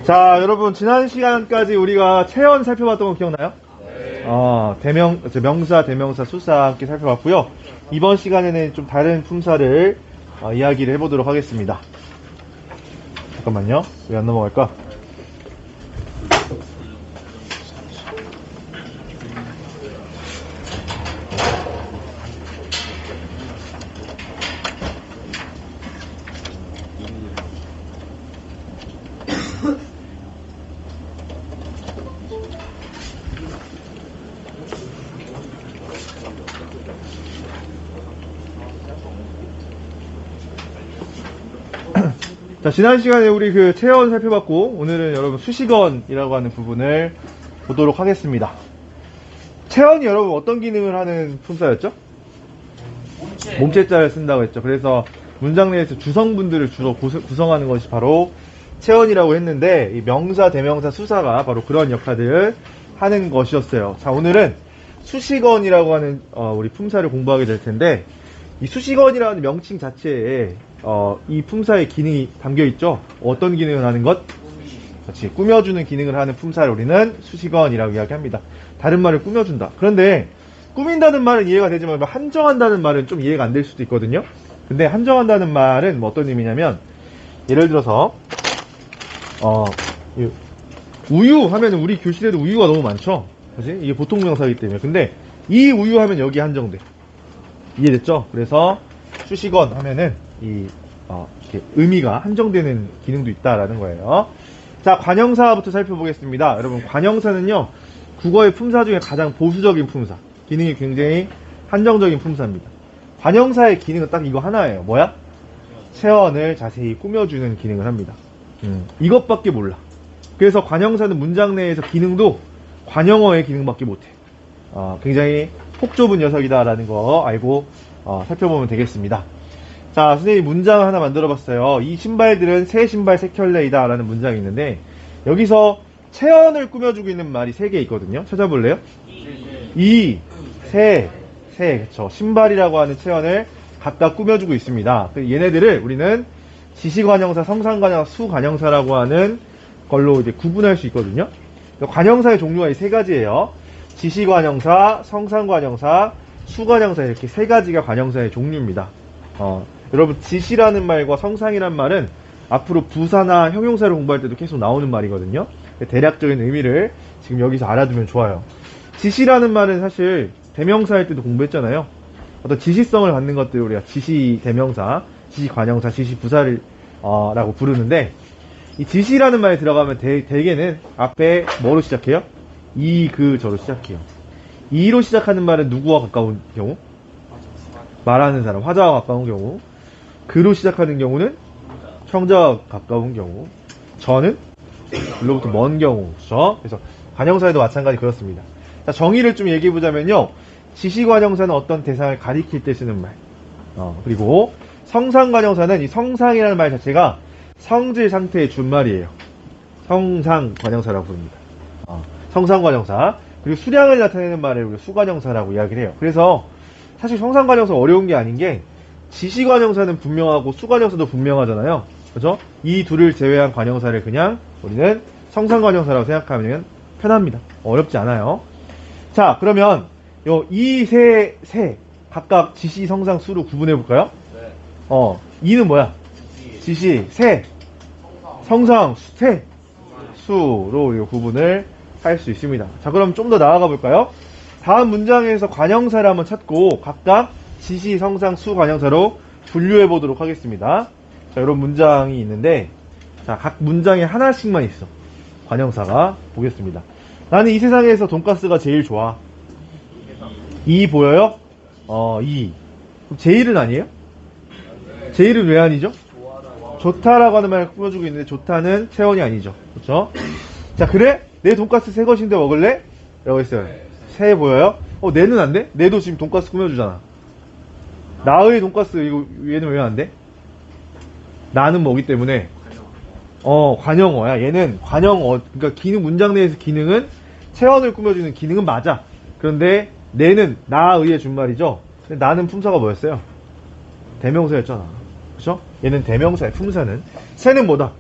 자, 여러분, 지난 시간까지 우리가 체언 살펴봤던 거 기억나요? 명사, 대명사, 수사 함께 살펴봤고요. 이번 시간에는 좀 다른 품사를 이야기를 해보도록 하겠습니다. 잠깐만요. 왜 안 넘어갈까? 자, 지난 시간에 우리 그 체언 살펴봤고, 오늘은 여러분 수식언이라고 하는 부분을 보도록 하겠습니다. 체언이 여러분 어떤 기능을 하는 품사였죠? 몸체자를 쓴다고 했죠. 그래서 문장 내에서 주성분들을 주로 구성하는 것이 바로 체언이라고 했는데, 이 명사, 대명사, 수사가 바로 그런 역할들을 하는 것이었어요. 자, 오늘은 수식언이라고 하는 우리 품사를 공부하게 될 텐데, 이 수식언이라는 명칭 자체에 이 품사의 기능이 담겨있죠. 어떤 기능을 하는 것? 그렇지, 꾸며주는 기능을 하는 품사를 우리는 수식언이라고 이야기합니다. 다른 말을 꾸며준다. 그런데 꾸민다는 말은 이해가 되지만 한정한다는 말은 좀 이해가 안 될 수도 있거든요. 근데 한정한다는 말은 뭐 어떤 의미냐면, 예를 들어서 우유 하면 우리 교실에도 우유가 너무 많죠. 그렇지? 이게 보통 명사이기 때문에. 근데 이 우유 하면 여기 한정돼. 이해됐죠? 그래서 수식언 하면은 이렇게 의미가 한정되는 기능도 있다라는 거예요. 자, 관형사부터 살펴보겠습니다. 여러분, 관형사는요, 국어의 품사 중에 가장 보수적인 품사, 기능이 굉장히 한정적인 품사입니다. 관형사의 기능은 딱 이거 하나예요. 뭐야? 체언을 자세히 꾸며주는 기능을 합니다. 이것밖에 몰라. 그래서 관형사는 문장 내에서 기능도 관형어의 기능밖에 못해. 굉장히 폭 좁은 녀석이다라는 거 알고 살펴보면 되겠습니다. 자, 선생님이 문장을 하나 만들어봤어요. 이 신발들은 새 신발 새 켤레이다 라는 문장이 있는데, 여기서 체언을 꾸며주고 있는 말이 3개 있거든요. 찾아볼래요? 새, 그쵸. 신발이라고 하는 체언을 각각 꾸며주고 있습니다. 얘네들을 우리는 지시관형사, 성상관형사, 수관형사라고 하는 걸로 이제 구분할 수 있거든요. 관형사의 종류가 이 3가지예요. 지시관형사, 성상관형사, 수관형사, 이렇게 3가지가 관형사의 종류입니다. 여러분, 지시라는 말과 성상이란 말은 앞으로 부사나 형용사를 공부할 때도 계속 나오는 말이거든요. 대략적인 의미를 지금 여기서 알아두면 좋아요. 지시라는 말은 사실 대명사 할 때도 공부했잖아요. 어떤 지시성을 갖는 것들을 우리가 지시 대명사, 지시 관형사, 지시 부사를 라고 부르는데, 이 지시라는 말에 들어가면 대개는 앞에 뭐로 시작해요? 저로 시작해요. 이로 시작하는 말은 누구와 가까운 경우? 말하는 사람, 화자와 가까운 경우. 그로 시작하는 경우는 청자와 가까운 경우. 저는 그로부터 먼 경우. 그렇죠? 그래서 관형사에도 마찬가지 그렇습니다. 자, 정의를 좀 얘기해보자면요, 지시관형사는 어떤 대상을 가리킬 때 쓰는 말. 그리고 성상관형사는 이 성상이라는 말 자체가 성질 상태의 준말이에요. 성상관형사라고 부릅니다. 성상관형사. 그리고 수량을 나타내는 말을 우리가 수관형사라고 이야기를 해요. 그래서 사실 성상관형사 어려운 게 아닌 게, 지시관형사는 분명하고 수관형사도 분명하잖아요. 그죠? 이 둘을 제외한 관형사를 그냥 우리는 성상관형사라고 생각하면 편합니다. 어렵지 않아요. 자, 그러면 세 각각 지시, 성상, 수로 구분해 볼까요? 네. 이는 뭐야? 지시, 세, 성상, 세, 수로 우리가 구분을 할 수 있습니다. 자, 그럼 좀 더 나아가 볼까요? 다음 문장에서 관형사를 한번 찾고 각각 지시, 성상, 수 관형사로 분류해 보도록 하겠습니다. 자, 이런 문장이 있는데, 자, 각 문장에 하나씩만 있어. 관형사가. 보겠습니다. 나는 이 세상에서 돈가스가 제일 좋아. 이 보여요? 이. 그럼 제일은 아니에요? 제일은 왜 아니죠? 좋다라고 하는 말을 꾸며주고 있는데, 좋다는 체언이 아니죠. 그렇죠? 자, 그래? 내 돈가스 새 것인데 먹을래? 라고 했어요. 새 보여요? 내는 안 돼? 내도 지금 돈가스 꾸며주잖아. 나의 돈가스, 얘는 왜 안 돼? 나는 뭐기 때문에? 관형어야. 얘는 관형어, 그러니까 기능, 문장 내에서 기능은, 체언을 꾸며주는 기능은 맞아. 그런데, 내는 나의의 준말이죠. 근데 나는 품사가 뭐였어요? 대명사였잖아. 그쵸? 얘는 대명사의 품사는. 새는 뭐다?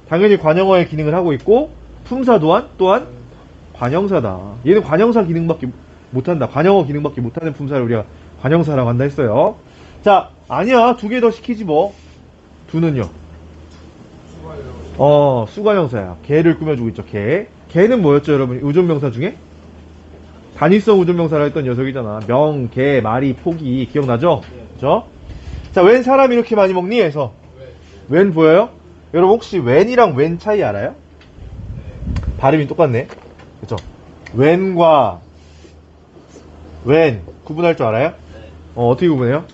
당연히 관용어의 기능을 하고 있고 품사 또한 관형사다. 얘는 관형사 기능밖에 못한다. 관형어 기능밖에 못하는 품사를 우리가 관형사라고 한다 했어요. 자, 아니야. 두 개 더 시키지 뭐. 두는요. 수관형사야. 개를 꾸며주고 있죠. 개는 뭐였죠, 여러분? 의존명사 중에? 단위성 의존명사라 했던 녀석이잖아. 명, 개, 말이, 포기. 기억나죠? 그죠? 자, 웬 사람이 이렇게 많이 먹니? 해서. 웬 보여요? 여러분 혹시 웬이랑 웬 차이 알아요? 발음이 똑같네. 그쵸? 웬과 웬 구분할 줄 알아요? 어떻게 구분해요?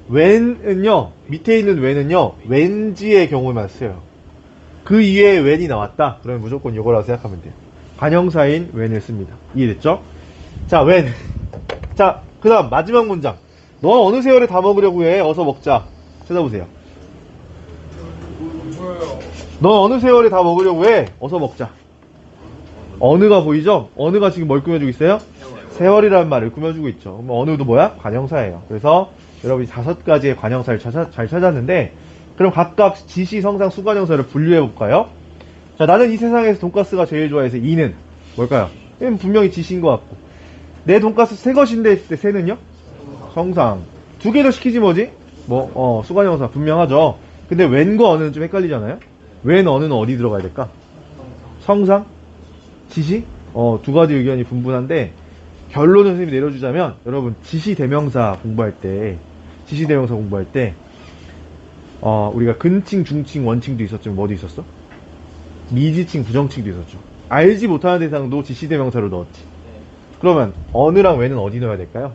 웬은요, 밑에 있는 웬은요, 왠지의 경우에만 써요. 그 이외에 웬이 나왔다. 그러면 무조건 이거라고 생각하면 돼요. 관형사인 웬을 씁니다. 이해됐죠? 자, 웬. 자, 그 다음 마지막 문장. 너 어느 세월에 다 먹으려고 해? 어서 먹자. 찾아보세요. 너 어느 세월에 다 먹으려고 해? 어서 먹자. 어느가 보이죠? 어느가 지금 뭘 꾸며주고 있어요? 세월이라는 말을 꾸며주고 있죠. 그럼 어느도 뭐야? 관형사예요. 그래서 여러분이 5가지의 관형사를 잘 찾았는데, 그럼 각각 지시, 성상, 수관형사를 분류해 볼까요? 자, 나는 이 세상에서 돈가스가 제일 좋아해서 이는 뭘까요? 이는 분명히 지시인 것 같고, 내 돈가스 새 것인데 했을 때 새는요? 성상. 두 개 더 시키지 뭐지? 수관형사 분명하죠. 근데 웬과 어느는 좀 헷갈리잖아요. 웬, 어느는 어디 들어가야 될까? 성상? 지시? 두 가지 의견이 분분한데, 결론을 선생님이 내려주자면, 여러분, 지시대명사 공부할 때, 우리가 근칭, 중칭, 원칭도 있었지만, 뭐도 있었어? 미지칭, 부정칭도 있었죠. 알지 못하는 대상도 지시대명사로 넣었지. 그러면, 어느랑 웬은 어디 넣어야 될까요?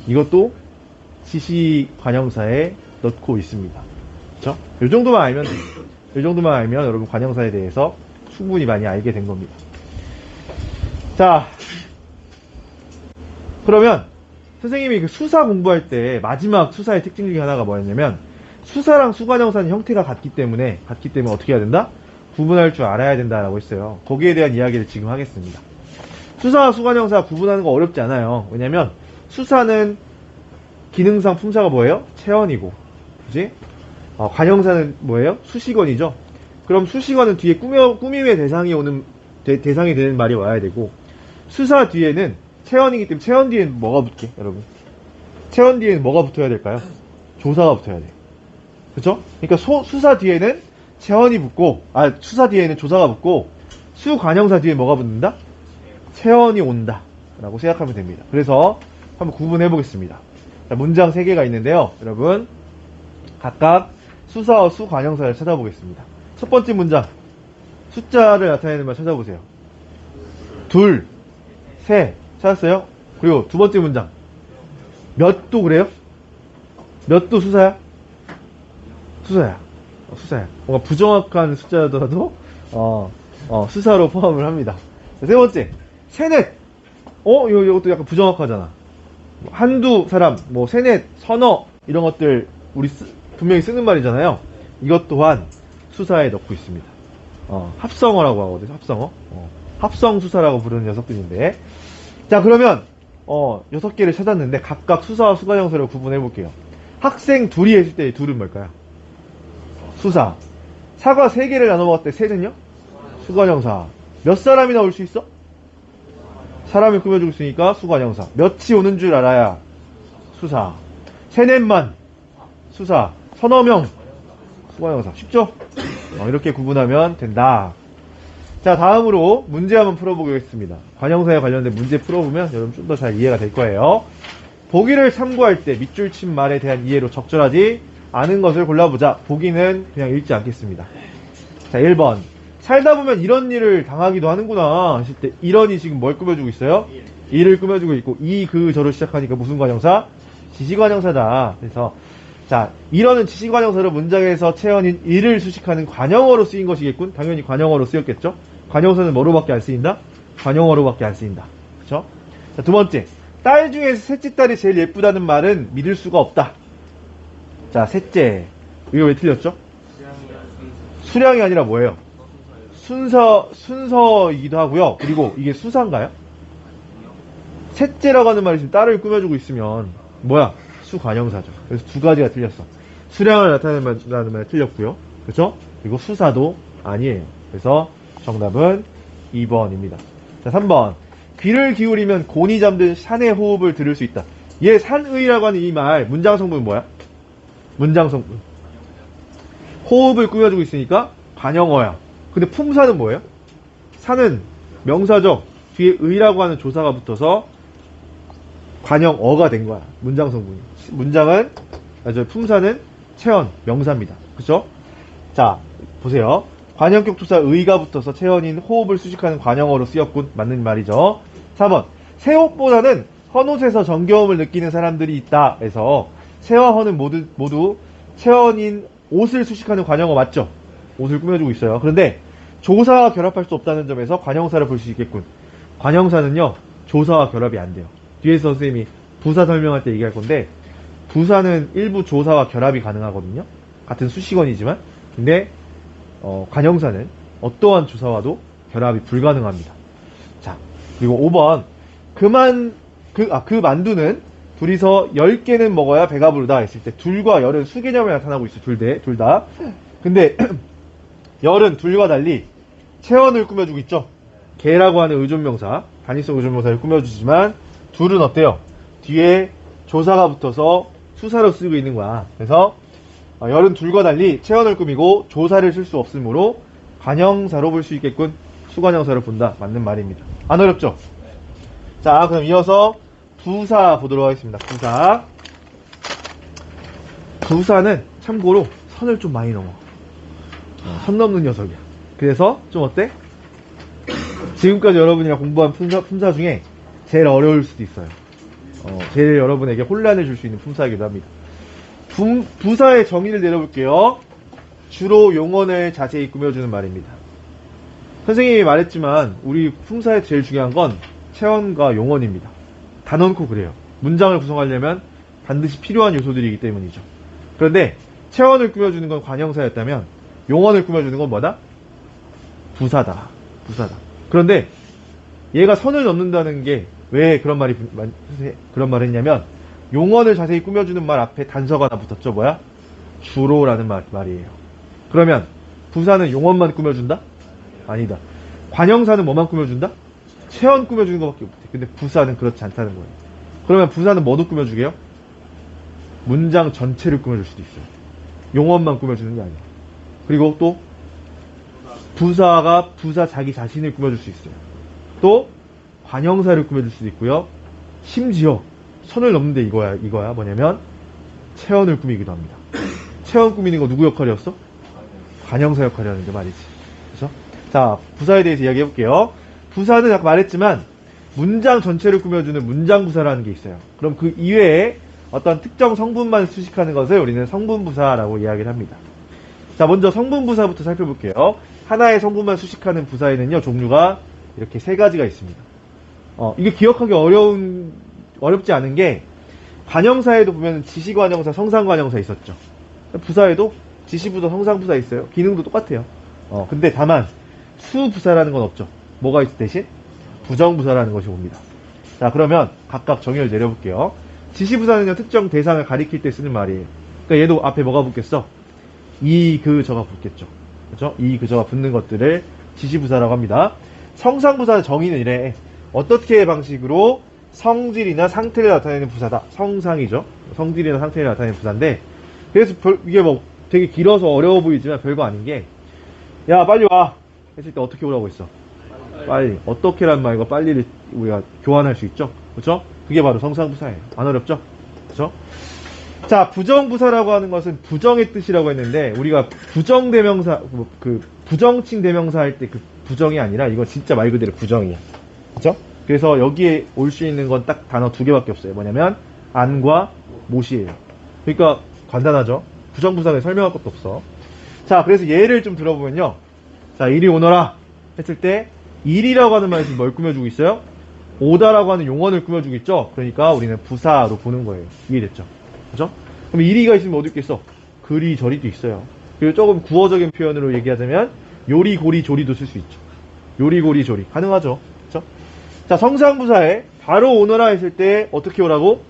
이것도 지시관형사에 넣고 있습니다. 그쵸? 이 정도만 알면 돼요. 이 정도만 알면 여러분 관형사에 대해서 충분히 많이 알게 된 겁니다. 자, 그러면 선생님이 그 수사 공부할 때 마지막 수사의 특징 중에 하나가 뭐였냐면, 수사랑 수관형사는 형태가 같기 때문에 어떻게 해야 된다? 구분할 줄 알아야 된다라고 했어요. 거기에 대한 이야기를 지금 하겠습니다. 수사와 수관형사 구분하는 거 어렵지 않아요. 왜냐면 수사는 기능상 품사가 뭐예요? 체언이고, 그지? 관형사는 뭐예요? 수식어이죠. 그럼 수식어는 뒤에 꾸밈의 대상이 되는 말이 와야 되고, 수사 뒤에는 체언이기 때문에 체언 뒤에는 뭐가 붙게, 여러분? 체언 뒤에는 뭐가 붙어야 될까요? 조사가 붙어야 돼요. 그쵸? 그러니까 수사 뒤에는 체언이 붙고, 수사 뒤에는 조사가 붙고, 수관형사 뒤에 뭐가 붙는다? 체언이 온다 라고 생각하면 됩니다. 그래서 한번 구분해 보겠습니다. 자, 문장 3개가 있는데요. 여러분, 각각 수사와 수관형사를 찾아보겠습니다. 첫 번째 문장, 숫자를 나타내는 말 찾아보세요. 둘, 셋, 찾았어요? 그리고 두 번째 문장, 몇도 그래요? 몇도 수사야? 수사야. 뭔가 부정확한 숫자더라도 수사로 포함을 합니다. 자, 세 번째, 세넷. 이것도 약간 부정확하잖아. 한두 사람, 세넷, 서너, 이런 것들 우리 분명히 쓰는 말이잖아요. 이것 또한 수사에 넣고 있습니다. 합성어라고 하거든요. 합성어. 합성수사라고 부르는 녀석들인데. 자, 그러면 6개를 찾았는데 각각 수사와 수관형사를 구분해 볼게요. 학생 둘이 했을 때 둘은 뭘까요? 수사. 사과 3개를 나눠 먹을 때 셋은요? 수관형사. 몇 사람이 나올 수 있어? 사람을 꾸며주고 있으니까 수관형사. 몇이 오는 줄 알아야 수사. 세넷만 수사. 서너 명 수관형사. 쉽죠? 이렇게 구분하면 된다. 자, 다음으로 문제 한번 풀어보겠습니다. 관형사에 관련된 문제 풀어보면 여러분 좀 더 잘 이해가 될 거예요. 보기를 참고할 때 밑줄 친 말에 대한 이해로 적절하지 않은 것을 골라보자. 보기는 그냥 읽지 않겠습니다. 자, 1번. 살다 보면 이런 일을 당하기도 하는구나 하실 때, 이런이 지금 뭘 꾸며주고 있어요? 일을 꾸며주고 있고, 저로 시작하니까 무슨 관형사? 지시관형사다. 그래서 자, 이런은 지시관형사로 문장에서 체언인 일을 수식하는 관형어로 쓰인 것이겠군. 당연히 관형어로 쓰였겠죠. 관형사는 뭐로밖에 안 쓰인다? 관형어로밖에 안 쓰인다. 그쵸? 자, 두 번째, 딸 중에서 셋째 딸이 제일 예쁘다는 말은 믿을 수가 없다. 자, 셋째, 이거 왜 틀렸죠? 수량이 아니라 뭐예요? 순서이기도 하고요. 그리고 이게 수사인가요? 셋째라고 하는 말이 지금 딸을 꾸며주고 있으면 뭐야? 수관형사죠. 그래서 두 가지가 틀렸어. 수량을 나타내는 말 틀렸고요. 그렇죠? 그리고 수사도 아니에요. 그래서 정답은 2번입니다. 자, 3번. 귀를 기울이면 곤히 잠든 산의 호흡을 들을 수 있다. 얘 산의라고 하는 이 말 문장 성분은 뭐야? 문장 성분. 호흡을 꾸며주고 있으니까 관형어야. 근데 품사는 뭐예요? 산은 명사죠. 뒤에 의라고 하는 조사가 붙어서 관형어가 된 거야. 문장 성분이. 문장은, 품사는 체언, 명사입니다. 그쵸? 자, 보세요. 관형격 조사 의가 붙어서 체언인 호흡을 수식하는 관형어로 쓰였군. 맞는 말이죠. 4번. 새옷보다는 헌옷에서 정겨움을 느끼는 사람들이 있다. 해서 새와 헌은 모두 체언인 옷을 수식하는 관형어 맞죠? 옷을 꾸며주고 있어요. 그런데 조사와 결합할 수 없다는 점에서 관형사를 볼 수 있겠군. 관형사는요, 조사와 결합이 안 돼요. 뒤에서 선생님이 부사 설명할 때 얘기할 건데, 부사는 일부 조사와 결합이 가능하거든요. 같은 수식어이지만. 근데 관형사는 어떠한 조사와도 결합이 불가능합니다. 자, 그리고 5번. 그 만두는 둘이서 10개는 먹어야 배가 부르다 했을 때 둘과 열은 수개념에 나타나고 있어요. 둘 다. 근데 열은 둘과 달리 체언을 꾸며주고 있죠. 개라고 하는 의존명사, 단위성 의존명사를 꾸며주지만 둘은 어때요? 뒤에 조사가 붙어서 수사로 쓰고 있는 거야. 그래서 열은 둘과 달리 체언을 꾸미고 조사를 쓸 수 없으므로 관형사로 볼 수 있겠군. 수관형사로 본다. 맞는 말입니다. 안 어렵죠? 자, 그럼 이어서 부사 보도록 하겠습니다. 부사는 참고로 선을 좀 많이 넘어. 선 넘는 녀석이야. 그래서 좀 어때? 지금까지 여러분이랑 공부한 품사 중에 제일 어려울 수도 있어요. 제일 여러분에게 혼란을 줄 수 있는 품사이기도 합니다. 부사의 정의를 내려볼게요. 주로 용언을 자세히 꾸며주는 말입니다. 선생님이 말했지만 우리 품사에 제일 중요한 건 체언과 용언입니다. 다 넣고 그래요. 문장을 구성하려면 반드시 필요한 요소들이기 때문이죠. 그런데 체언을 꾸며주는 건 관형사였다면 용언을 꾸며주는 건 뭐다? 부사다. 그런데 얘가 선을 넘는다는 게 왜 그런 말을 했냐면 용언을 자세히 꾸며주는 말 앞에 단서가 하나 붙었죠. 뭐야? 주로라는 말이에요. 그러면 부사는 용언만 꾸며준다? 아니다. 관형사는 뭐만 꾸며준다? 체언 꾸며주는 것밖에 못해. 근데 부사는 그렇지 않다는 거예요. 그러면 부사는 뭐도 꾸며주게요? 문장 전체를 꾸며줄 수도 있어요. 용언만 꾸며주는 게 아니야. 그리고 또 부사 자기 자신을 꾸며줄 수 있어요. 또 관형사를 꾸며줄 수도 있고요. 심지어 선을 넘는데 이거야. 뭐냐면 체언을 꾸미기도 합니다. 체언 꾸미는 거 누구 역할이었어? 관형사 역할이라는 게 말이지. 그렇죠? 자, 부사에 대해서 이야기해 볼게요. 부사는 아까 말했지만 문장 전체를 꾸며주는 문장부사라는 게 있어요. 그럼 그 이외에 어떤 특정 성분만 수식하는 것을 우리는 성분부사라고 이야기를 합니다. 자, 먼저 성분부사부터 살펴볼게요. 하나의 성분만 수식하는 부사에는요, 종류가 이렇게 3가지가 있습니다. 이게 기억하기 어렵지 않은 게, 관형사에도 보면 지시관형사, 성상관형사 있었죠. 부사에도 지시부사, 성상부사 있어요. 기능도 똑같아요. 근데 다만, 수부사라는 건 없죠. 뭐가 있을 대신? 부정부사라는 것이 옵니다. 자, 그러면 각각 정의를 내려볼게요. 지시부사는요, 특정 대상을 가리킬 때 쓰는 말이에요. 그러니까 얘도 앞에 뭐가 붙겠어? 이, 그, 저가 붙겠죠. 그죠? 이, 그, 저가 붙는 것들을 지시부사라고 합니다. 성상부사의 정의는 이래. 어떻게 방식으로 성질이나 상태를 나타내는 부사다. 성상이죠. 성질이나 상태를 나타내는 부사인데, 그래서 이게 뭐 되게 길어서 어려워 보이지만 별거 아닌 게, 야, 빨리 와! 했을 때 어떻게 오라고 했어? 빨리. 어떻게란 말과 빨리를 우리가 교환할 수 있죠. 그쵸? 그게 바로 성상부사예요. 안 어렵죠? 그쵸? 자, 부정부사라고 하는 것은 부정의 뜻이라고 했는데, 우리가 부정대명사, 부정칭 대명사 할 때 그 부정이 아니라, 이건 진짜 말 그대로 부정이야. 그쵸? 그래서 여기에 올 수 있는 건 딱 단어 2개밖에 없어요. 뭐냐면, 안과 못이에요. 그러니까, 간단하죠? 부정부사는 설명할 것도 없어. 자, 그래서 예를 좀 들어보면요. 자, 이리 오너라. 했을 때, 일이라고 하는 말에서 뭘 꾸며주고 있어요? 오다라고 하는 용언을 꾸며주고 있죠? 그러니까 우리는 부사로 보는 거예요. 이해됐죠? 그죠? 그럼 이리가 있으면 어디 있겠어? 그리 저리도 있어요. 그리고 조금 구어적인 표현으로 얘기하자면 요리 고리 조리도 쓸 수 있죠. 요리 고리 조리 가능하죠. 그죠? 자, 성상부사에 바로 오너라 했을 때 어떻게 오라고?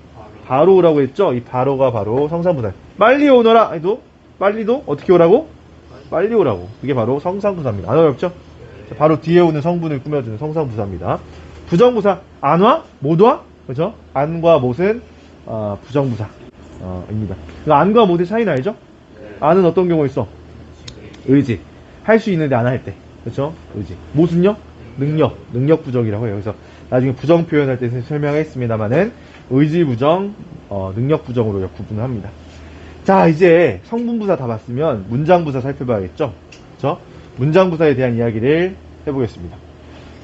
바로 오라고 했죠? 이 바로가 바로 성상부사. 빨리 오너라 해도 빨리도 어떻게 오라고? 빨리 오라고. 그게 바로 성상부사입니다. 안 어렵죠? 자, 바로 뒤에 오는 성분을 꾸며주는 성상부사입니다. 부정부사, 안 와? 못 와? 그죠? 안과 못은 부정부사 입니다. 안과 못의 차이는 알죠? 안은 어떤 경우에 있어? 의지. 할 수 있는데 안 할 때. 그렇죠? 의지. 못은요? 능력 부정이라고 해요. 그래서 나중에 부정 표현할 때 설명했습니다만은 의지 부정, 능력 부정으로 구분을 합니다. 자, 이제 성분부사 다 봤으면 문장부사 살펴봐야겠죠? 그렇죠? 문장부사에 대한 이야기를 해보겠습니다.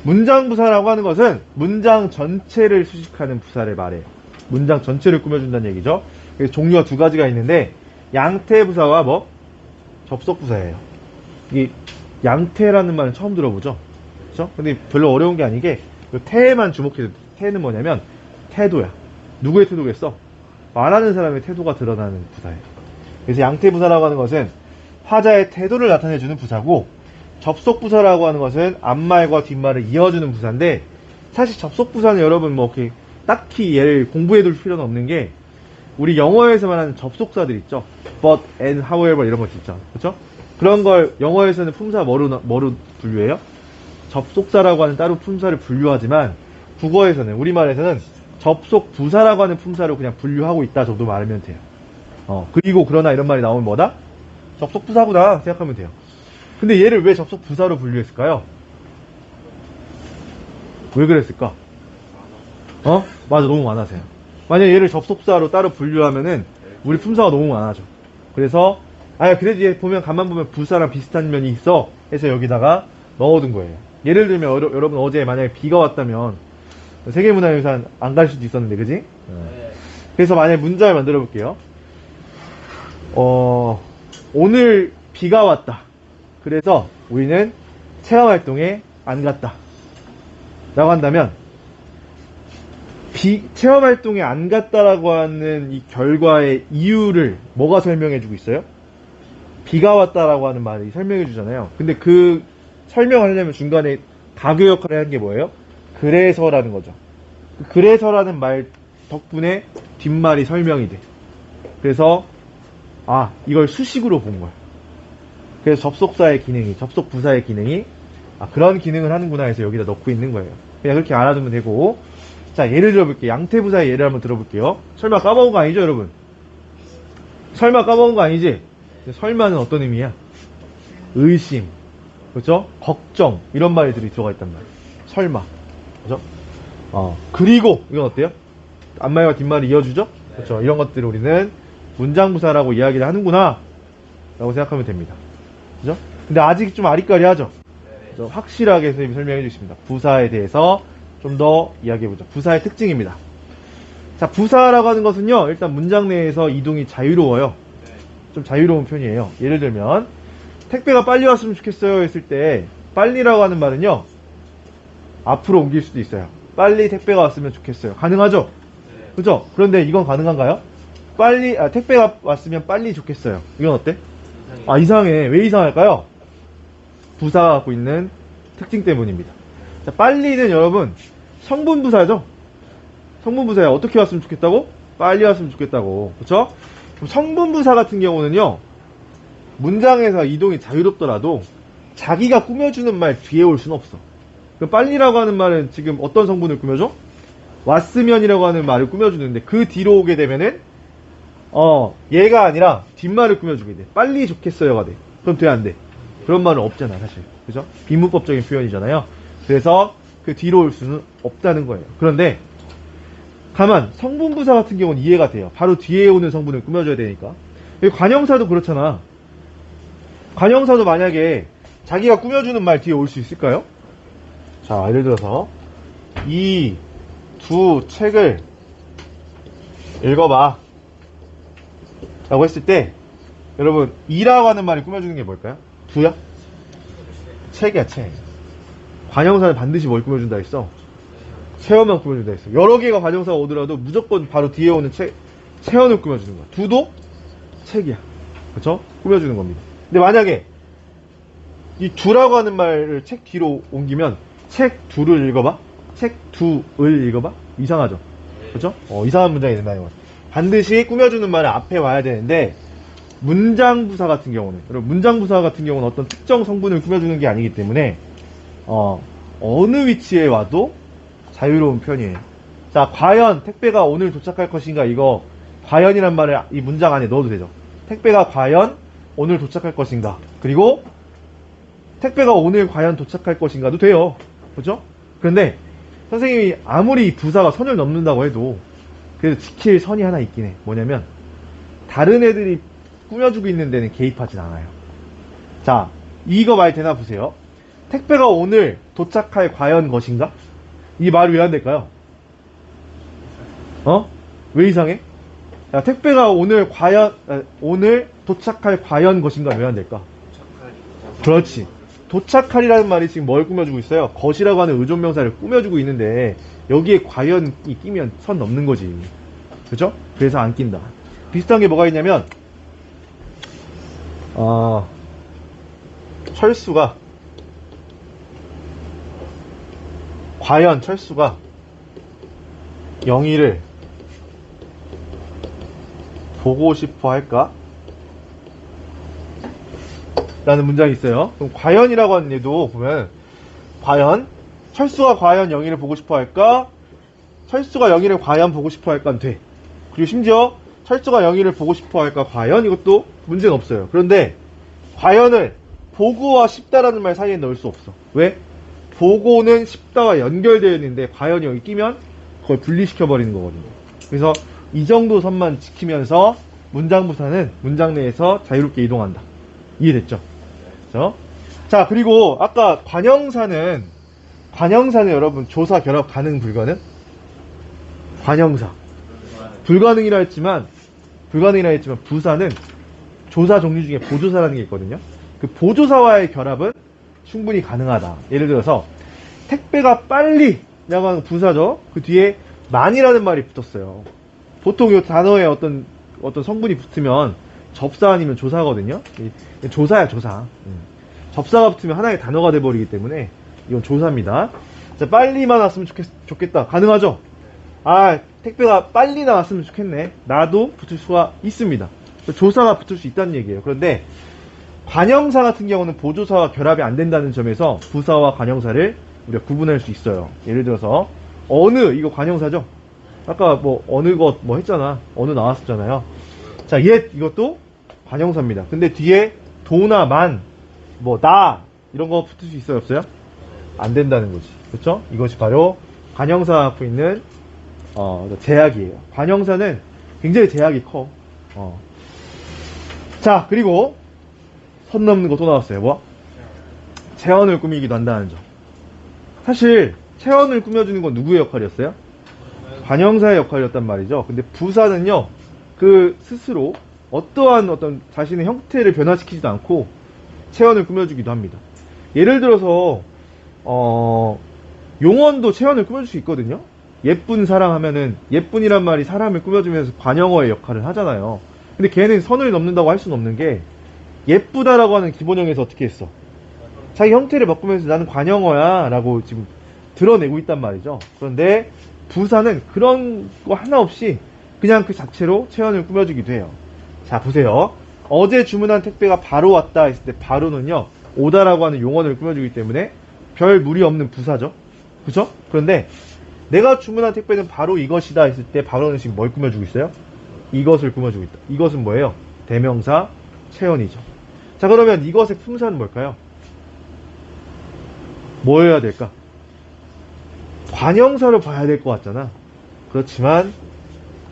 문장부사라고 하는 것은 문장 전체를 수식하는 부사를 말해요. 문장 전체를 꾸며준다는 얘기죠. 그래서 종류가 두 가지가 있는데 양태부사와 뭐? 접속부사예요. 이 양태라는 말은 처음 들어보죠? 그렇죠? 근데 별로 어려운 게 아니게 태에만 주목해도 태는 뭐냐면 태도야. 누구의 태도겠어? 말하는 사람의 태도가 드러나는 부사예요. 그래서 양태부사라고 하는 것은 화자의 태도를 나타내주는 부사고 접속부사라고 하는 것은 앞말과 뒷말을 이어주는 부사인데 사실 접속부사는 여러분 뭐 이렇게 딱히 얘를 공부해둘 필요는 없는 게 우리 영어에서 말하는 접속사들 있죠. but, and, however 이런 것들 있죠. 그렇죠? 그런 걸 영어에서는 품사 뭐로 분류해요? 접속사라고 하는 따로 품사를 분류하지만 국어에서는 우리말에서는 접속부사라고 하는 품사로 그냥 분류하고 있다 정도 말하면 돼요. 그리고 그러나 이런 말이 나오면 뭐다? 접속부사구나 생각하면 돼요. 근데 얘를 왜 접속부사로 분류했을까요? 왜 그랬을까? 맞아, 너무 많아서요. 만약에 얘를 접속사로 따로 분류하면은 우리 품사가 너무 많아져. 그래서 그래도 얘 가만 보면 부사랑 비슷한 면이 있어 해서 여기다가 넣어둔 거예요. 예를 들면 여러분 어제 만약에 비가 왔다면 세계문화유산 안 갈 수도 있었는데 그지? 그래서 만약에 문장을 만들어 볼게요. 오늘 비가 왔다. 그래서 우리는 체험활동에 안 갔다 라고 한다면 체험활동에 안 갔다라고 하는 이 결과의 이유를 뭐가 설명해주고 있어요? 비가 왔다라고 하는 말이 설명해주잖아요. 근데 그 설명하려면 중간에 가교 역할을 하는 게 뭐예요? 그래서라는 거죠. 그래서라는 말 덕분에 뒷말이 설명이 돼. 그래서 이걸 수식으로 본 거야. 그래서 접속부사의 기능이 그런 기능을 하는구나 해서 여기다 넣고 있는 거예요. 그냥 그렇게 알아두면 되고. 자, 예를 들어볼게요. 양태부사의 예를 한번 들어볼게요. 설마 까먹은 거 아니죠, 여러분? 설마 까먹은 거 아니지? 설마는 어떤 의미야? 의심, 그렇죠? 걱정 이런 말들이 들어가 있단 말이에요. 설마, 그렇죠? 그리고 이건 어때요? 앞말과 뒷말을 이어주죠? 그렇죠? 이런 것들을 우리는 문장부사라고 이야기를 하는구나 라고 생각하면 됩니다. 그죠? 근데 아직 좀 아리까리하죠? 그죠? 확실하게 선생님이 설명해 주십니다. 부사에 대해서 좀 더 이야기해보죠. 부사의 특징입니다. 자, 부사라고 하는 것은요, 일단 문장 내에서 이동이 자유로워요. 좀 자유로운 편이에요. 예를 들면, 택배가 빨리 왔으면 좋겠어요 했을 때, 빨리라고 하는 말은요, 앞으로 옮길 수도 있어요. 빨리 택배가 왔으면 좋겠어요. 가능하죠? 그죠? 그런데 이건 가능한가요? 택배가 왔으면 빨리 좋겠어요. 이건 어때? 이상해. 왜 이상할까요? 부사가 갖고 있는 특징 때문입니다. 자, 빨리는 여러분, 성분부사죠? 성분부사야. 어떻게 왔으면 좋겠다고? 빨리 왔으면 좋겠다고. 그쵸? 그럼 성분부사 같은 경우는요, 문장에서 이동이 자유롭더라도 자기가 꾸며주는 말 뒤에 올 수는 없어. 그럼 빨리라고 하는 말은 지금 어떤 성분을 꾸며줘? 왔으면이라고 하는 말을 꾸며주는데 그 뒤로 오게 되면은 얘가 아니라 뒷말을 꾸며주게 돼. 빨리 좋겠어요가 돼. 그럼 돼, 안 돼? 그런 말은 없잖아, 사실. 그죠? 비문법적인 표현이잖아요. 그래서 그 뒤로 올 수는 없다는 거예요. 그런데 성분부사 같은 경우는 이해가 돼요. 바로 뒤에 오는 성분을 꾸며줘야 되니까. 관형사도 그렇잖아. 관형사도 만약에 자기가 꾸며주는 말 뒤에 올 수 있을까요? 자, 예를 들어서 이 두 책을 읽어봐 라고 했을 때 여러분 이라고 하는 말이 꾸며주는 게 뭘까요? 두야? 책이야, 책. 관형사는 반드시 뭘 꾸며준다 했어? 체험만 꾸며준다 했어. 여러 개가 관형사가 오더라도 무조건 바로 뒤에 오는 체험을 꾸며주는 거야. 두도 책이야. 그쵸? 꾸며주는 겁니다. 근데 만약에 이 두라고 하는 말을 책 뒤로 옮기면 책 두를 읽어봐? 책 두을 읽어봐? 이상하죠? 그쵸? 이상한 문장이 된다, 이거. 반드시 꾸며주는 말은 앞에 와야 되는데 문장부사 같은 경우는, 여러분, 문장부사 같은 경우는 어떤 특정 성분을 꾸며주는 게 아니기 때문에, 어느 위치에 와도 자유로운 편이에요. 자, 과연 택배가 오늘 도착할 것인가, 이거, 과연이란 말을 이 문장 안에 넣어도 되죠. 택배가 과연 오늘 도착할 것인가. 그리고, 택배가 오늘 과연 도착할 것인가도 돼요. 그죠? 그런데, 선생님이 아무리 부사가 선을 넘는다고 해도, 그래도 지킬 선이 하나 있긴 해. 뭐냐면, 다른 애들이 꾸며주고 있는 데는 개입하진 않아요. 자, 이거 말 되나 보세요. 택배가 오늘 도착할 과연 것인가? 이 말이 왜 안 될까요? 왜 이상해? 자, 택배가 오늘 오늘 도착할 과연 것인가 왜 안 될까? 그렇지. 도착할이라는 말이 지금 뭘 꾸며주고 있어요? 것이라고 하는 의존명사를 꾸며주고 있는데, 여기에 과연이 끼면 선 넘는 거지. 그죠? 그래서 안 낀다. 비슷한 게 뭐가 있냐면, 과연 철수가 영희를 보고 싶어 할까? 라는 문장이 있어요. 그럼 과연이라고 하는 얘도 보면, 철수가 과연 영희를 보고 싶어 할까? 철수가 영희를 과연 보고 싶어 할까? 돼. 그리고 심지어 철수가 영희를 보고 싶어 할까? 과연? 이것도 문제는 없어요. 그런데 과연을 보고와 싶다라는 말 사이에 넣을 수 없어. 왜? 보고는 싶다와 연결되어 있는데 과연이 여기 끼면 그걸 분리시켜 버리는 거거든요. 그래서 이 정도 선만 지키면서 문장부사는 문장 내에서 자유롭게 이동한다. 이해됐죠? 그렇죠? 자, 그리고 아까 관형사는 여러분 조사 결합 가능 불가능? 관형사 불가능이라 했지만 부사는 조사 종류 중에 보조사라는 게 있거든요. 그 보조사와의 결합은 충분히 가능하다. 예를 들어서 택배가 빨리 라고 하는 부사죠. 그 뒤에 많이라는 말이 붙었어요. 보통 이 단어에 어떤 성분이 붙으면 접사 아니면 조사거든요. 조사야, 조사. 접사가 붙으면 하나의 단어가 돼버리기 때문에 이건 조사입니다. 자, 빨리만 왔으면 좋겠다. 가능하죠? 택배가 빨리 나왔으면 좋겠네. 나도 붙을 수가 있습니다. 조사가 붙을 수 있다는 얘기예요. 그런데 관형사 같은 경우는 보조사와 결합이 안 된다는 점에서 부사와 관형사를 우리가 구분할 수 있어요. 예를 들어서 어느, 이거 관형사죠? 아까 뭐 어느 것 뭐 했잖아. 어느 나왔었잖아요. 자, 이것도 관형사입니다. 근데 뒤에 도나 만, 나 이런 거 붙을 수 있어요, 없어요? 안 된다는 거지. 그렇죠? 이것이 바로 관형사 갖고 있는 제약이에요. 관형사는 굉장히 제약이 커. 자, 그리고 선 넘는 거 또 나왔어요. 체언을 꾸미기도 한다는 점. 사실 체언을 꾸며주는 건 누구의 역할이었어요? 관형사의 역할이었단 말이죠. 근데 부사는요, 그 스스로 어떤 자신의 형태를 변화시키지도 않고 체언을 꾸며주기도 합니다. 예를 들어서 용언도 체언을 꾸며줄 수 있거든요. 예쁜 사람 하면은 예쁜이란 말이 사람을 꾸며주면서 관형어의 역할을 하잖아요. 근데 걔는 선을 넘는다고 할 수는 없는 게, 예쁘다라고 하는 기본형에서 어떻게 했어? 자기 형태를 바꾸면서 나는 관형어야 라고 지금 드러내고 있단 말이죠. 그런데 부사는 그런 거 하나 없이 그냥 그 자체로 체언을 꾸며주기도 해요. 자, 보세요. 어제 주문한 택배가 바로 왔다 했을 때 바로는요, 오다라고 하는 용언을 꾸며주기 때문에 별 무리 없는 부사죠. 그죠? 그런데 내가 주문한 택배는 바로 이것이다 했을 때 바로는 지금 뭘 꾸며주고 있어요? 이것을 꾸며주고 있다. 이것은 뭐예요? 대명사 체언이죠. 자, 그러면 이것의 품사는 뭘까요? 뭐여야 될까? 관형사로 봐야 될 것 같잖아. 그렇지만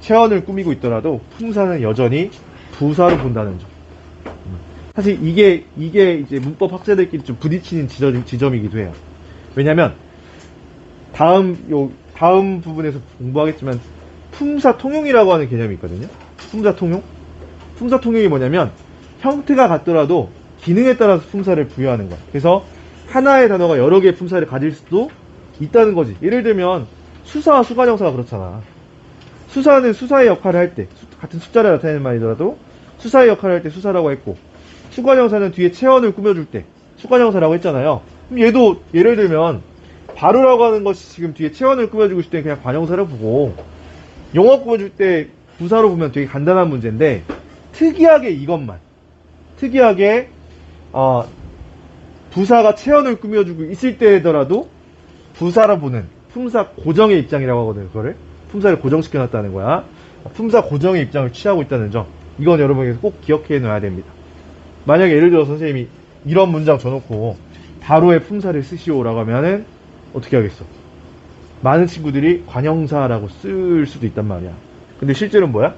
체언을 꾸미고 있더라도 품사는 여전히 부사로 본다는 점. 사실 이게 이제 문법 학자들끼리 좀 부딪히는 지점이기도 해요. 왜냐면 다음 부분에서 공부하겠지만 품사 통용이라고 하는 개념이 있거든요. 품사 통용? 품사 통용이 뭐냐면 형태가 같더라도 기능에 따라서 품사를 부여하는 거야. 그래서 하나의 단어가 여러 개의 품사를 가질 수도 있다는 거지. 예를 들면 수사와 수관형사가 그렇잖아. 수사는 수사의 역할을 할 때, 같은 숫자를 나타내는 말이더라도 수사의 역할을 할 때 수사라고 했고, 수관형사는 뒤에 체언을 꾸며줄 때 수관형사라고 했잖아요. 그럼 얘도 예를 들면 바로라고 하는 것이 지금 뒤에 체언을 꾸며주고 있을 때 그냥 관형사로 보고, 영어 꾸며줄 때 부사로 보면 되게 간단한 문제인데 특이하게 이것만. 특이하게, 부사가 체언을 꾸며주고 있을 때더라도 부사로 보는 품사 고정의 입장이라고 하거든요. 그거를. 품사를 고정시켜놨다는 거야. 품사 고정의 입장을 취하고 있다는 점. 이건 여러분께서 꼭 기억해 놔야 됩니다. 만약에 예를 들어 선생님이 이런 문장 줘놓고 바로의 품사를 쓰시오라고 하면은 어떻게 하겠어? 많은 친구들이 관형사라고 쓸 수도 있단 말이야. 근데 실제로는 뭐야?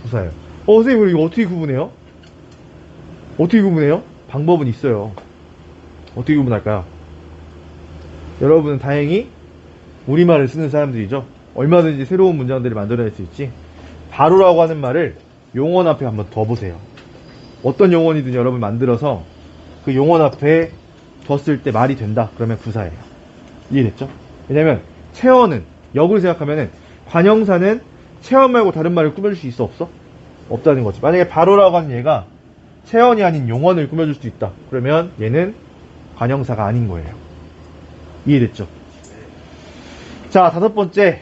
부사예요. 선생님 이거 어떻게 구분해요? 어떻게 구분해요? 방법은 있어요. 어떻게 구분할까요? 여러분은 다행히 우리말을 쓰는 사람들이죠. 얼마든지 새로운 문장들을 만들어낼 수 있지. 바로라고 하는 말을 용언 앞에 한번 더 보세요. 어떤 용언이든 여러분 만들어서 그 용언 앞에 뒀을 때 말이 된다. 그러면 부사예요. 이해됐죠? 왜냐면 체언은 역으로 생각하면은 관형사는 체언 말고 다른 말을 꾸며줄 수 있어 없어? 없다는 거지. 만약에 바로라고 하는 얘가 체언이 아닌 용언을 꾸며줄 수 있다. 그러면 얘는 관형사가 아닌 거예요. 이해됐죠? 자, 다섯 번째,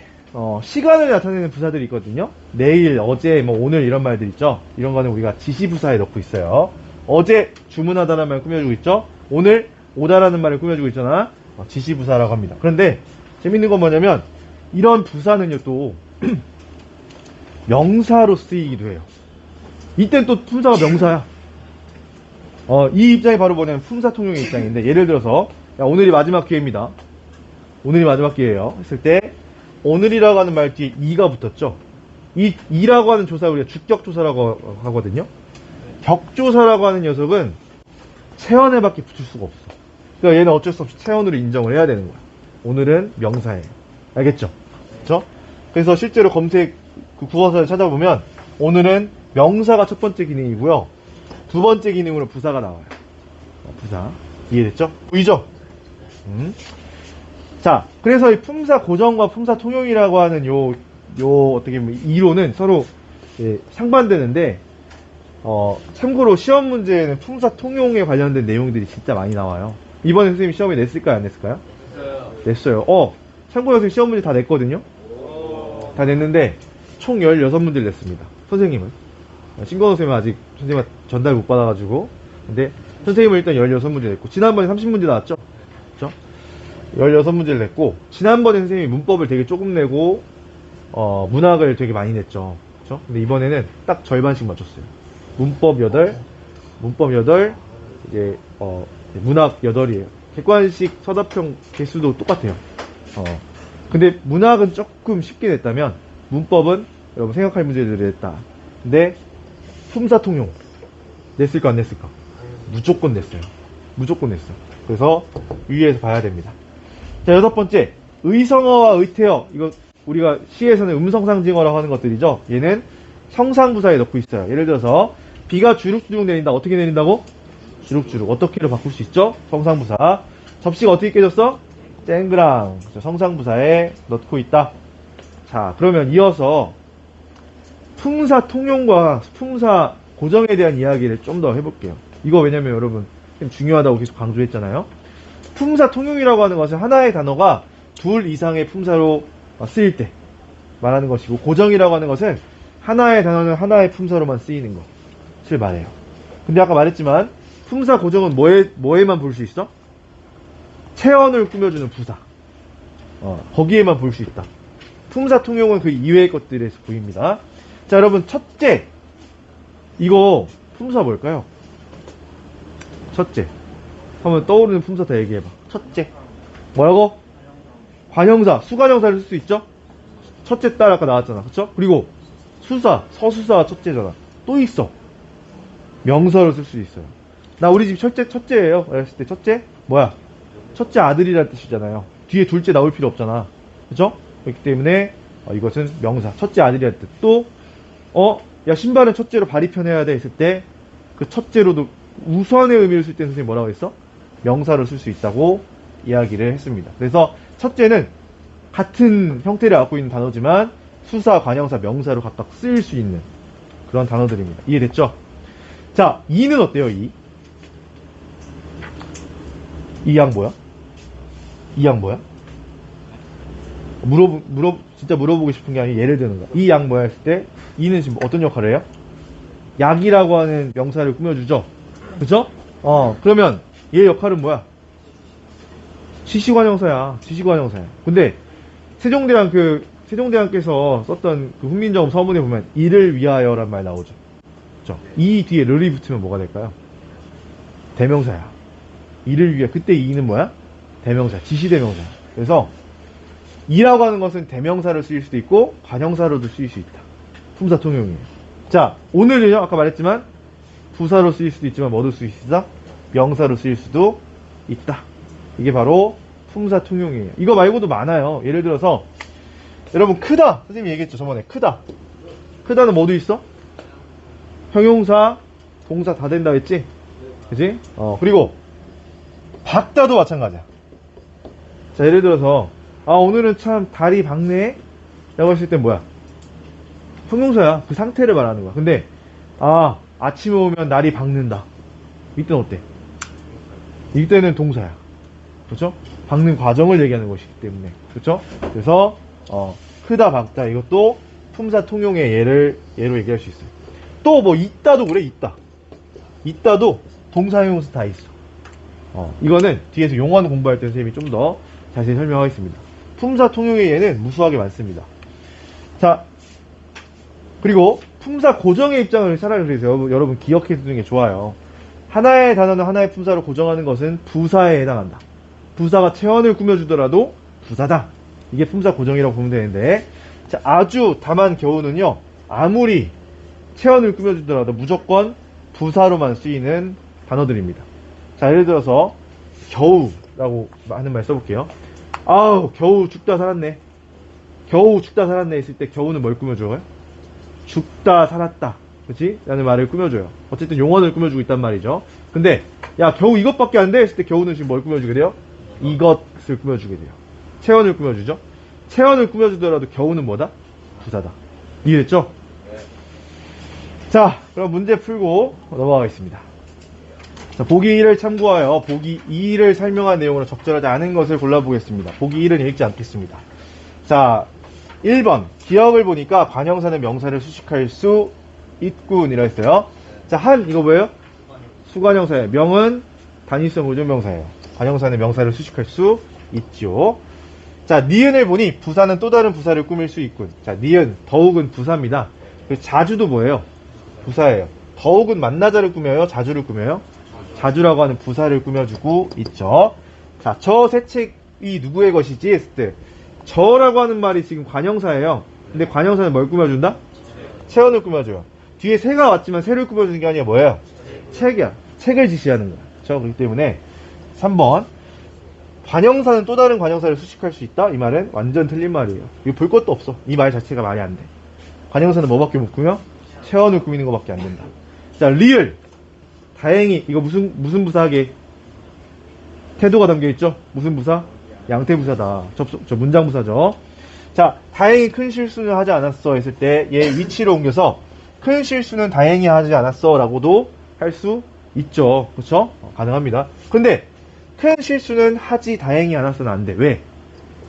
시간을 나타내는 부사들이 있거든요. 내일, 어제, 오늘 이런 말들 있죠. 이런 거는 우리가 지시부사에 넣고 있어요. 어제 주문하다라는 말 꾸며주고 있죠. 오늘 오다라는 말을 꾸며주고 있잖아. 지시부사라고 합니다. 그런데 재밌는 건 뭐냐면 이런 부사는요 또 명사로 쓰이기도 해요. 이땐 또 품사가 명사야. 이 입장이 바로 뭐냐면 품사 통용의 입장인데, 예를 들어서 야, 오늘이 마지막 기회입니다. 오늘이 마지막 기회예요 했을 때 오늘이라고 하는 말 뒤에 이가 붙었죠. 이라고 하는 조사 우리가 주격조사라고 하거든요. 격조사라고 하는 녀석은 체언에 밖에 붙을 수가 없어. 그러니까 얘는 어쩔 수 없이 체언으로 인정을 해야 되는 거야. 오늘은 명사예요. 알겠죠? 그렇죠? 그래서 실제로 검색 그 국어사를 찾아보면 오늘은 명사가 첫 번째 기능이고요. 두 번째 기능으로 부사가 나와요. 부사. 이해됐죠? 보이죠? 자, 그래서 이 품사 고정과 품사 통용이라고 하는 요 어떻게 보면 이론은 서로 상반되는데, 참고로 시험 문제에는 품사 통용에 관련된 내용들이 진짜 많이 나와요. 이번에 선생님이 시험에 냈을까요? 안 냈을까요? 냈어요. 참고로 선생님 시험 문제 다 냈거든요? 다 냈는데, 총 16문제를 냈습니다. 선생님은. 신건호 선생님은 아직 선생님한테 전달 못 받아가지고. 근데 선생님은 일단 16문제 냈고, 지난번에 30문제 나왔죠? 그죠? 16문제를 냈고, 지난번에 선생님이 문법을 되게 조금 내고, 문학을 되게 많이 냈죠. 그죠? 근데 이번에는 딱 절반씩 맞췄어요. 문법 8, 이제, 문학 8이에요. 객관식 서답형 개수도 똑같아요. 근데 문학은 조금 쉽게 냈다면, 문법은 여러분 생각할 문제들을 냈다. 근데, 품사 통용. 냈을까, 안 냈을까? 무조건 냈어요. 무조건 냈어요. 그래서 유의해서 봐야 됩니다. 자, 여섯 번째. 의성어와 의태어. 이거 우리가 시에서는 음성상징어라고 하는 것들이죠. 얘는 성상부사에 넣고 있어요. 예를 들어서 비가 주룩주룩 내린다. 어떻게 내린다고? 주룩주룩. 어떻게로 바꿀 수 있죠? 성상부사. 접시가 어떻게 깨졌어? 쨍그랑. 성상부사에 넣고 있다. 자, 그러면 이어서 품사 통용과 품사 고정에 대한 이야기를 좀 더 해볼게요. 이거 왜냐면 여러분 중요하다고 계속 강조했잖아요. 품사 통용이라고 하는 것은 하나의 단어가 둘 이상의 품사로 쓰일 때 말하는 것이고, 고정이라고 하는 것은 하나의 단어는 하나의 품사로만 쓰이는 것을 말해요. 근데 아까 말했지만 품사 고정은 뭐에만 볼 수 있어? 체언을 꾸며주는 부사. 거기에만 볼 수 있다. 품사 통용은 그 이외의 것들에서 보입니다. 자, 여러분, 첫째. 이거 품사 뭘까요? 첫째. 한번 떠오르는 품사 다 얘기해봐. 첫째. 뭐라고? 관형사, 수관형사를 쓸 수 있죠? 첫째 딸 아까 나왔잖아. 그쵸? 그리고 수사, 서수사 첫째잖아. 또 있어. 명사로 쓸 수 있어요. 나 우리 집 첫째예요. 그랬을 때 첫째? 뭐야? 첫째 아들이라는 뜻이잖아요. 뒤에 둘째 나올 필요 없잖아. 그쵸? 그렇기 때문에 이것은 명사. 첫째 아들이라는 뜻. 또 야, 신발은 첫째로 발이 편해야 돼 했을 때 그 첫째로도 우선의 의미를 쓸 때 선생님이 뭐라고 했어? 명사로 쓸 수 있다고 이야기를 했습니다. 그래서 첫째는 같은 형태를 갖고 있는 단어지만 수사, 관형사, 명사로 각각 쓰일 수 있는 그런 단어들입니다. 이해됐죠? 자, 이는 어때요? 이 양 뭐야? 이 양 뭐야? 진짜 물어보고 싶은 게 아니라 예를 드는 거야. 이 양 뭐야 했을 때 이는 지금 어떤 역할을 해요? 약이라고 하는 명사를 꾸며주죠. 그죠? 그러면 얘 역할은 뭐야? 지시관형사야. 지시관형사야. 근데 세종대왕께서 썼던 그 훈민정음 서문에 보면 이를 위하여란 말 나오죠. 그죠? 이 뒤에 르이 붙으면 뭐가 될까요? 대명사야. 이를 위해. 그때 이는 뭐야? 대명사. 지시대명사. 그래서 이라고 하는 것은 대명사로 쓰일 수도 있고 관형사로도 쓰일 수 있다. 품사통용이에요. 자, 오늘은요, 아까 말했지만 부사로 쓰일 수도 있지만 뭐도 쓰일 수 있다? 명사로 쓰일 수도 있다. 이게 바로 품사통용이에요. 이거 말고도 많아요. 예를 들어서 여러분 크다. 선생님이 얘기했죠, 저번에. 크다. 크다는 뭐도 있어? 형용사, 동사 다 된다 했지? 그지? 그리고 박다도 마찬가지야. 자, 예를 들어서 오늘은 참 달이 밝네 라고 했을 땐 뭐야? 형용사야. 그 상태를 말하는 거야. 근데 아침에 오면 날이 밝는다. 이때는 어때? 이때는 동사야. 그렇죠? 밝는 과정을 얘기하는 것이기 때문에. 그렇죠? 그래서 크다, 밝다 이것도 품사 통용의 예로 얘기할 수 있어요. 또 뭐 있다도 그래. 있다도 동사, 형용사 다 있어. 이거는 뒤에서 용어는 공부할 때 선생님이 좀 더 자세히 설명하겠습니다. 품사 통용의 예는 무수하게 많습니다. 자, 그리고 품사 고정의 입장을 차라리 그래서 여러분 기억해 두는 게 좋아요. 하나의 단어는 하나의 품사로 고정하는 것은 부사에 해당한다. 부사가 체언을 꾸며주더라도 부사다. 이게 품사 고정이라고 보면 되는데, 자, 아주 다만 겨우는요, 아무리 체언을 꾸며주더라도 무조건 부사로만 쓰이는 단어들입니다. 자, 예를 들어서 겨우라고 하는 말 써볼게요. 겨우 죽다 살았네. 겨우 죽다 살았네 했을 때 겨우는 뭘 꾸며줘요? 죽다 살았다. 그치? 라는 말을 꾸며줘요. 어쨌든 용언을 꾸며주고 있단 말이죠. 근데 야 겨우 이것밖에 안 돼 했을 때 겨우는 지금 뭘 꾸며주게 돼요? 이것을 꾸며주게 돼요. 체언을 꾸며주죠. 체언을 꾸며주더라도 겨우는 뭐다? 부사다. 이해됐죠? 자, 그럼 문제 풀고 넘어가겠습니다. 자, 보기 1을 참고하여 보기 2를 설명한 내용으로 적절하지 않은 것을 골라보겠습니다. 보기 1은 읽지 않겠습니다. 자, 1번 기억을 보니까 관형사는 명사를 수식할 수 있군이라 했어요. 자, 이거 뭐예요? 수관형사예요. 명은 단위성 의존명사예요. 관형사는 명사를 수식할 수 있죠. 자, 니은을 보니 부사는 또 다른 부사를 꾸밀 수 있군. 자, 니은 더욱은 부사입니다. 자주도 뭐예요? 부사예요. 더욱은 만나자를 꾸며요? 자주를 꾸며요? 자주라고 하는 부사를 꾸며주고 있죠. 자, 저 새 책이 누구의 것이지 했을 때 저라고 하는 말이 지금 관형사예요. 근데 관형사는 뭘 꾸며준다? 체언을 꾸며줘요. 뒤에 새가 왔지만 새를 꾸며주는 게 아니라 뭐예요? 책이야. 책을 지시하는 거야. 그렇죠? 그렇기 때문에 3번 관형사는 또 다른 관형사를 수식할 수 있다? 이 말은 완전 틀린 말이에요. 이거 볼 것도 없어. 이 말 자체가 말이 안 돼. 관형사는 뭐밖에 못 꾸며? 체언을 꾸미는 것밖에 안 된다. 자, 리을 다행히 이거 무슨 부사하게 태도가 담겨있죠? 무슨 부사? 양태부사다. 저 문장부사죠. 자, 다행히 큰 실수는 하지 않았어 했을 때 얘 위치로 옮겨서 큰 실수는 다행히 하지 않았어 라고도 할 수 있죠. 그렇죠? 가능합니다. 근데 큰 실수는 하지 다행히 않았어는 안 돼. 왜?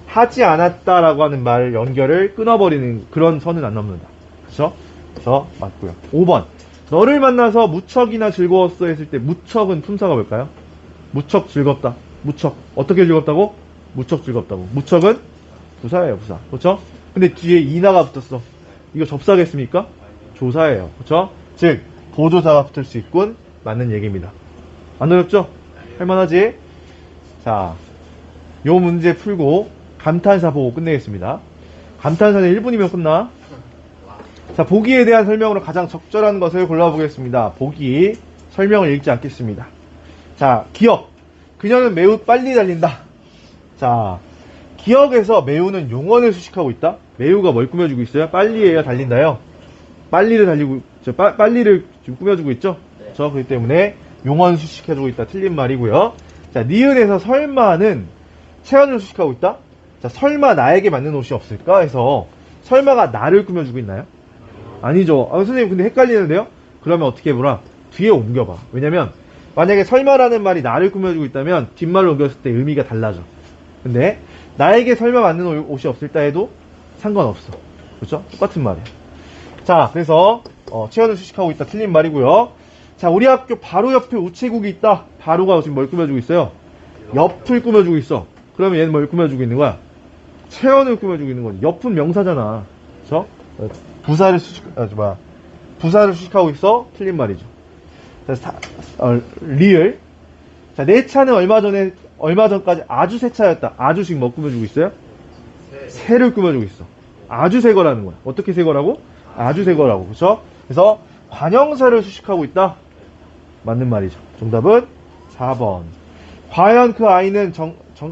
하지 않았다라고 하는 말 연결을 끊어버리는 그런 선은 안 넘는다. 그렇죠? 그래서 맞고요. 5번 너를 만나서 무척이나 즐거웠어 했을 때 무척은 품사가 뭘까요? 무척 즐겁다. 무척 어떻게 즐겁다고? 무척 즐겁다고. 무척은 부사예요. 부사. 그렇죠? 근데 뒤에 이나가 붙었어. 이거 접사겠습니까? 조사예요. 그렇죠? 즉 보조사가 붙을 수 있군. 맞는 얘기입니다. 안 어렵죠? 할만하지? 자, 요 문제 풀고 감탄사 보고 끝내겠습니다. 감탄사는 1분이면 끝나. 자, 보기에 대한 설명으로 가장 적절한 것을 골라보겠습니다. 보기 설명을 읽지 않겠습니다. 자, 기억. 그녀는 매우 빨리 달린다. 자, 기억에서 매우는 용언을 수식하고 있다. 매우가 뭘 꾸며주고 있어요? 빨리예요, 달린다요? 빨리를 달리고, 빨리를 지금 꾸며주고 있죠? 그렇죠? 그렇기 때문에 용언 수식해주고 있다. 틀린 말이고요. 자, 니은에서 설마는 체언을 수식하고 있다. 자, 설마 나에게 맞는 옷이 없을까? 해서 설마가 나를 꾸며주고 있나요? 아니죠. 선생님 근데 헷갈리는데요? 그러면 어떻게 해보라? 뒤에 옮겨봐. 왜냐면 만약에 설마라는 말이 나를 꾸며주고 있다면 뒷말로 옮겼을 때 의미가 달라져. 근데 나에게 설마 맞는 옷이 없을까 해도 상관없어. 그렇죠? 똑같은 말이야. 자, 그래서 체현을 수식하고 있다. 틀린 말이고요. 자, 우리 학교 바로 옆에 우체국이 있다. 바로가 지금 뭘 꾸며주고 있어요? 옆을 꾸며주고 있어. 그러면 얘는 뭘 꾸며주고 있는 거야? 체현을 꾸며주고 있는 거지. 옆은 명사잖아. 그쵸? 부사를 수식하고 있어? 틀린 말이죠. 자, 리을. 자, 내 차는 얼마 전까지 아주 새 차였다. 아주식 뭐 꾸며주고 있어요? 새를 꾸며주고 있어. 아주 새 거라는 거야. 어떻게 새 거라고? 아주 새 거라고. 그쵸? 그래서 관형사를 수식하고 있다. 맞는 말이죠. 정답은 4번. 과연 그 아이는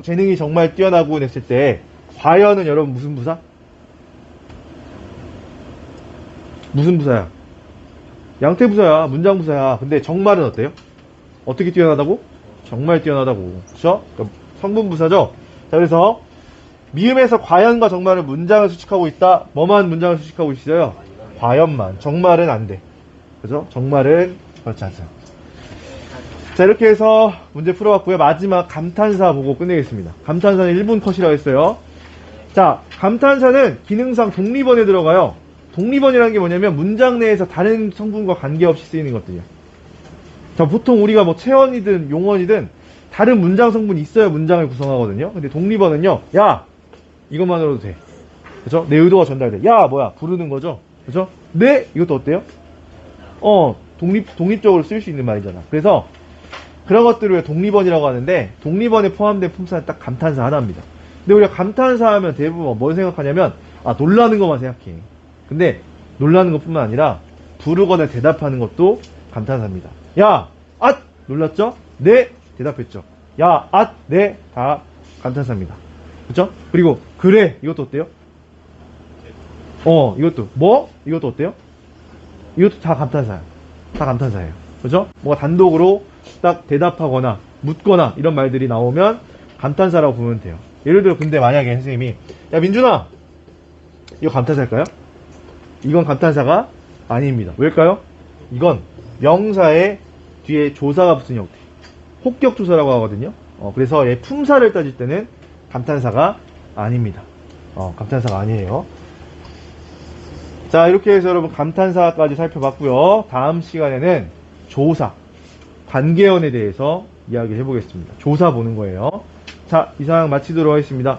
재능이 정말 뛰어나고 했을 때 과연은 여러분 무슨 부사? 무슨 부사야? 양태부사야. 문장부사야. 근데 정말은 어때요? 어떻게 뛰어나다고? 정말 뛰어나다고. 그쵸? 그러니까 성분부사죠? 자, 그래서 미음에서 과연과 정말은 문장을 수식하고 있다. 뭐만 문장을 수식하고 있어요? 과연만. 정말은 안 돼. 그죠? 정말은 그렇지 않습니다. 자, 이렇게 해서 문제 풀어봤고요. 마지막 감탄사 보고 끝내겠습니다. 감탄사는 1분 컷이라고 했어요. 자, 감탄사는 기능상 독립원에 들어가요. 독립원이라는 게 뭐냐면 문장 내에서 다른 성분과 관계없이 쓰이는 것들이야. 자, 보통 우리가 뭐 체언이든 용언이든 다른 문장 성분이 있어야 문장을 구성하거든요. 근데 독립어는요, 야! 이것만으로도 돼. 그죠? 내 의도가 전달돼. 야! 뭐야? 부르는 거죠? 그죠? 네! 이것도 어때요? 독립적으로 쓸 수 있는 말이잖아. 그래서 그런 것들을 왜 독립어이라고 하는데, 독립어에 포함된 품사는 딱 감탄사 하나입니다. 근데 우리가 감탄사 하면 대부분 뭘 생각하냐면, 놀라는 것만 생각해. 근데 놀라는 것뿐만 아니라 부르거나 대답하는 것도 감탄사입니다. 야! 놀랐죠? 네! 대답했죠. 야! 네! 다 감탄사입니다. 그쵸? 그리고 그래! 이것도 어때요? 이것도 뭐? 이것도 어때요? 이것도 다 감탄사야. 다 감탄사예요. 그죠? 뭐가 단독으로 딱 대답하거나 묻거나 이런 말들이 나오면 감탄사라고 보면 돼요. 예를 들어 근데 만약에 선생님이 야 민준아 이거 감탄사일까요? 이건 감탄사가 아닙니다. 왜일까요? 이건 명사의 뒤에 조사가 붙은 형태. 혹격조사라고 하거든요. 그래서 얘 품사를 따질 때는 감탄사가 아닙니다. 감탄사가 아니에요. 자, 이렇게 해서 여러분 감탄사까지 살펴봤고요. 다음 시간에는 조사, 관계어에 대해서 이야기를 해보겠습니다. 조사 보는 거예요. 자, 이상 마치도록 하겠습니다.